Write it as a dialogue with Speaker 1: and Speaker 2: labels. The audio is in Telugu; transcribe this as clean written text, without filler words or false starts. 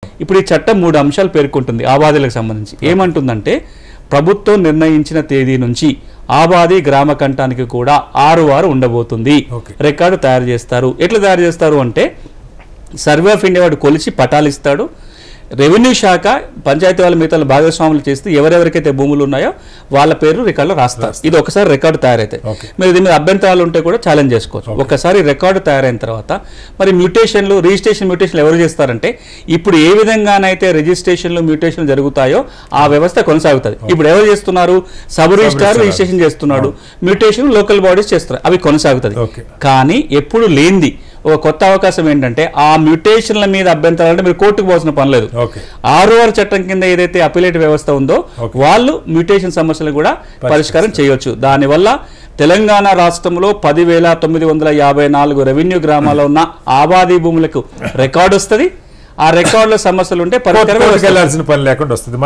Speaker 1: ఇప్పుడు ఈ చట్టం 3 అంశాలు పేర్కొంటుంది ఆబాదీలకు సంబంధించి. ఏమంటుందంటే ప్రభుత్వం నిర్ణయించిన తేదీ నుంచి ఆబాది గ్రామ కంఠానికి కూడా 6 వారు ఉండబోతుంది. రికార్డు తయారు చేస్తారు. ఎట్లా తయారు చేస్తారు అంటే సర్వే ఆఫ్ ఇండియా వాడు కొలిచి పటాలు ఇస్తాడు. రెవెన్యూ శాఖ పంచాయతీ వాళ్ళ మిగతా భాగస్వాములు చేస్తే ఎవరెవరికైతే భూములు ఉన్నాయో వాళ్ళ పేరు రికార్డులో రాస్తారు. ఇది ఒకసారి రికార్డు తయారైతే మీరు దీని మీద అభ్యంతరాలు ఉంటే కూడా ఛాలెంజ్ చేసుకోవచ్చు. ఒకసారి రికార్డు తయారైన తర్వాత మరి మ్యూటేషన్లు రిజిస్ట్రేషన్లు ఎవరు చేస్తారంటే ఇప్పుడు ఏ విధంగానైతే రిజిస్ట్రేషన్లు మ్యూటేషన్లు జరుగుతాయో ఆ వ్యవస్థ కొనసాగుతుంది. ఇప్పుడు ఎవరు చేస్తున్నారు? సబ్ రిజిస్ట్రార్ రిజిస్ట్రేషన్ చేస్తున్నాడు, మ్యూటేషన్ లోకల్ బాడీస్ చేస్తున్నారు, అవి కొనసాగుతుంది. కానీ ఎప్పుడు లేనిది ఒక కొత్త అవకాశం ఏంటంటే ఆ మ్యూటేషన్ల మీద అభ్యంతరాలంటే మీరు కోర్టుకు పోవాల్సిన పని లేదు. 6 చట్టం కింద ఏదైతే అపిలేట్ వ్యవస్థ ఉందో వాళ్ళు మ్యూటేషన్ సమస్యలు కూడా పరిష్కారం చేయొచ్చు. దానివల్ల తెలంగాణ రాష్ట్రంలో 10,954 రెవెన్యూ గ్రామాల్లో ఉన్న ఆబాదీ భూములకు రికార్డు వస్తుంది. ఆ రికార్డుల సమస్యలు ఉంటే పరిష్కారం
Speaker 2: పని లేకుండా వస్తుంది.